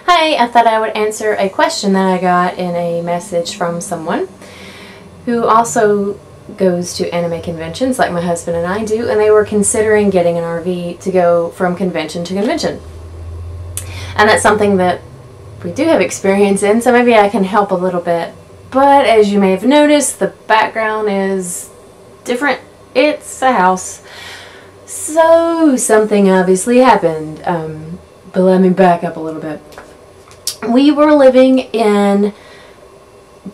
Hi, I thought I would answer a question that I got in a message from someone who also goes to anime conventions like my husband and I do, and they were considering getting an RV to go from convention to convention. And that's something that we do have experience in, so maybe I can help a little bit. But as you may have noticed, the background is different. It's a house. So something obviously happened. But let me back up a little bit. We were living in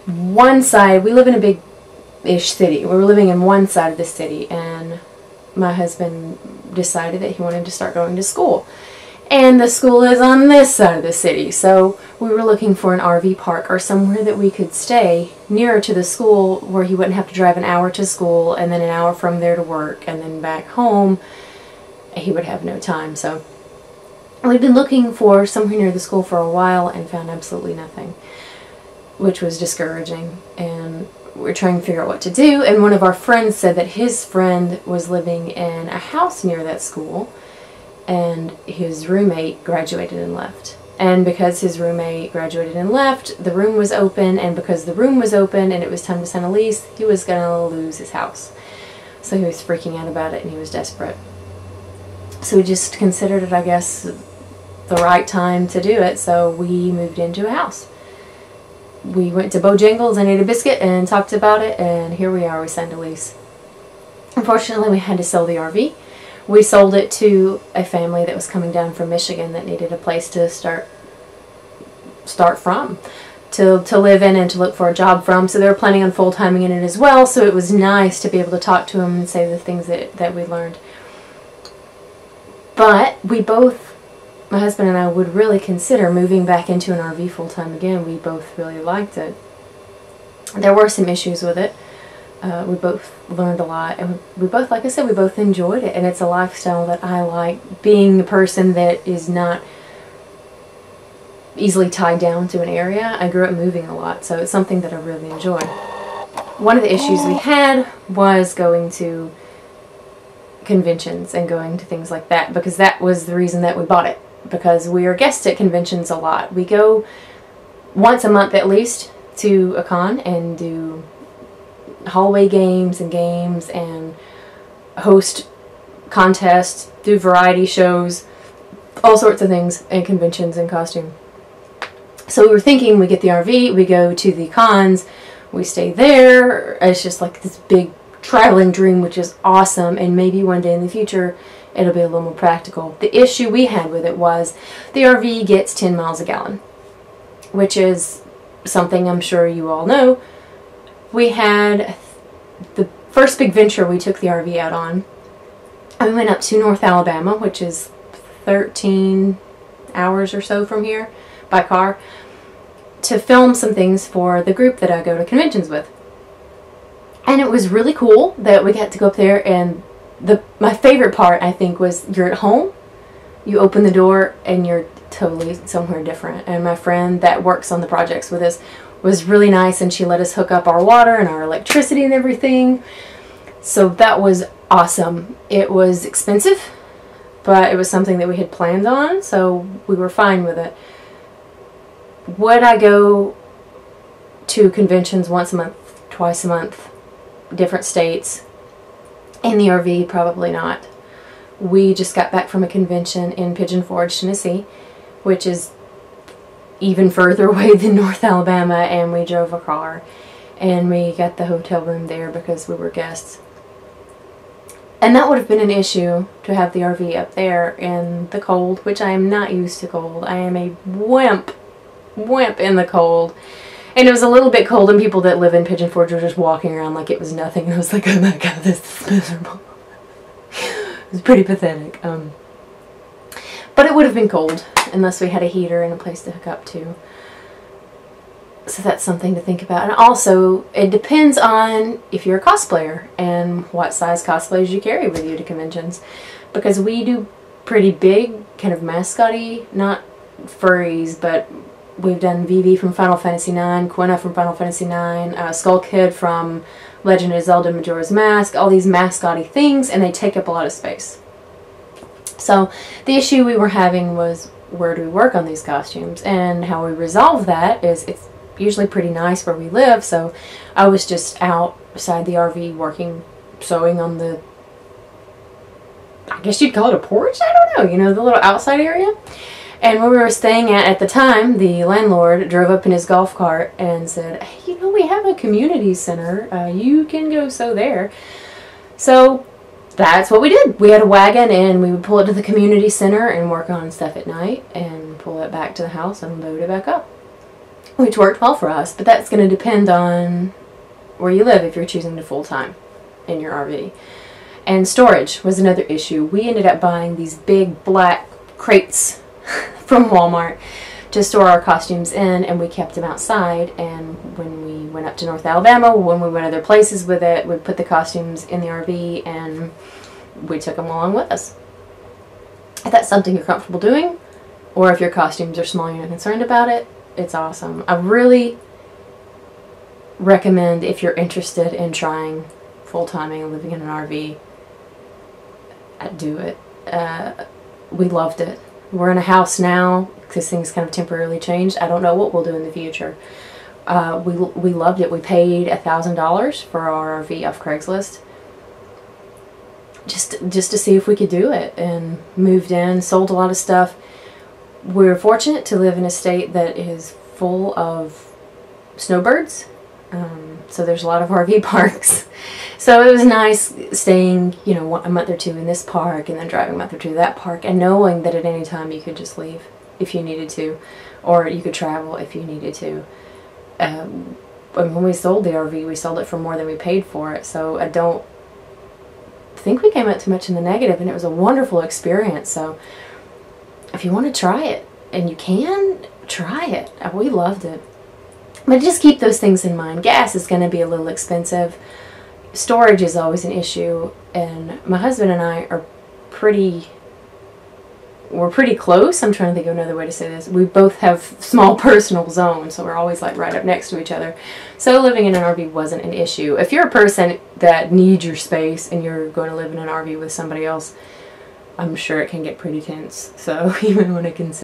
one side. We live in a big-ish city. We were living in one side of the city, and my husband decided that he wanted to start going to school. And the school is on this side of the city, so we were looking for an RV park or somewhere that we could stay nearer to the school where he wouldn't have to drive an hour to school and then an hour from there to work and then back home. He would have no time, so we'd been looking for somewhere near the school for a while and found absolutely nothing, which was discouraging, and we're trying to figure out what to do. And one of our friends said that his friend was living in a house near that school, and his roommate graduated and left. And because his roommate graduated and left, the room was open, and because the room was open and it was time to sign a lease, he was going to lose his house. So he was freaking out about it, and he was desperate. So we just considered it, I guess, the right time to do it, so we moved into a house. We went to Bojangles and ate a biscuit and talked about it, and here we are. We signed a lease. Unfortunately, we had to sell the RV. We sold it to a family that was coming down from Michigan that needed a place to start from, to live in and to look for a job from. So they were planning on full-timing in it as well, so it was nice to be able to talk to them and say the things that we learned. But we both, my husband and I, would really consider moving back into an RV full-time again. We both really liked it. There were some issues with it. We both learned a lot, and we both, like I said, we both enjoyed it, and it's a lifestyle that I like. Being a person that is not easily tied down to an area, I grew up moving a lot, so it's something that I really enjoy. One of the issues we had was going to conventions and going to things like that, because that was the reason that we bought it, because we are guests at conventions a lot. We go once a month at least to a con and do hallway games and host contests, do variety shows, all sorts of things, and conventions and costume. So we were thinking we get the RV, we go to the cons, we stay there. It's just like this big traveling dream, which is awesome, and maybe one day in the future it'll be a little more practical. The issue we had with it was the RV gets 10 miles a gallon, which is something I'm sure you all know. We had the first big venture we took the RV out on. We went up to North Alabama, which is 13 hours or so from here by car, to film some things for the group that I go to conventions with. And it was really cool that we got to go up there, and my favorite part, I think, was you're at home, you open the door, and you're totally somewhere different. And my friend that works on the projects with us was really nice, and she let us hook up our water and our electricity and everything. So that was awesome. It was expensive, but it was something that we had planned on, so we were fine with it. Would I go to conventions once a month, twice a month, different states, in the RV? Probably not. We just got back from a convention in Pigeon Forge, Tennessee, which is even further away than North Alabama, and we drove a car, and we got the hotel room there because we were guests. And that would have been an issue to have the RV up there in the cold, which I am not used to cold. I am a wimp in the cold. And it was a little bit cold, and people that live in Pigeon Forge were just walking around like it was nothing. And I was like, oh my god, this is miserable. It was pretty pathetic. But it would have been cold unless we had a heater and a place to hook up to. So that's something to think about. And also, it depends on if you're a cosplayer and what size cosplays you carry with you to conventions. Because we do pretty big, kind of mascot-y, not furries, but we've done Vivi from Final Fantasy IX, Quina from Final Fantasy IX, Skull Kid from Legend of Zelda Majora's Mask, all these mascot-y things, and they take up a lot of space. So the issue we were having was where do we work on these costumes? And how we resolve that is it's usually pretty nice where we live, so I was just outside the RV working, sewing on the, I guess you'd call it a porch? I don't know, you know, the little outside area. And where we were staying at the time, the landlord drove up in his golf cart and said, hey, you know, we have a community center. You can go sew there. So that's what we did. We had a wagon and we would pull it to the community center and work on stuff at night and pull it back to the house and load it back up, which worked well for us. But that's going to depend on where you live if you're choosing to full-time in your RV. And storage was another issue. We ended up buying these big black crates from Walmart to store our costumes in, and we kept them outside. And when we went up to North Alabama, when we went other places with it, we'd put the costumes in the RV and we took them along with us. If that's something you're comfortable doing, or if your costumes are small and you're not concerned about it, it's awesome. I really recommend, if you're interested in trying full-timing and living in an RV, do it. We loved it. We're in a house now because things kind of temporarily changed. I don't know what we'll do in the future. We loved it. We paid $1,000 for our RV off Craigslist just to see if we could do it, and moved in, sold a lot of stuff. We're fortunate to live in a state that is full of snowbirds. So there's a lot of RV parks. So it was nice staying, you know, a month or two in this park and then driving a month or two to that park, and knowing that at any time you could just leave if you needed to, or you could travel if you needed to. And when we sold the RV, we sold it for more than we paid for it, so I don't think we came out too much in the negative, and it was a wonderful experience. So if you want to try it, and you can, try it. We loved it. But just keep those things in mind. Gas is going to be a little expensive. Storage is always an issue, and my husband and I are we're pretty close. I'm trying to think of another way to say this. We both have small personal zones, so we're always like right up next to each other. So living in an RV wasn't an issue. If you're a person that needs your space and you're going to live in an RV with somebody else, I'm sure it can get pretty tense. So you may want to consider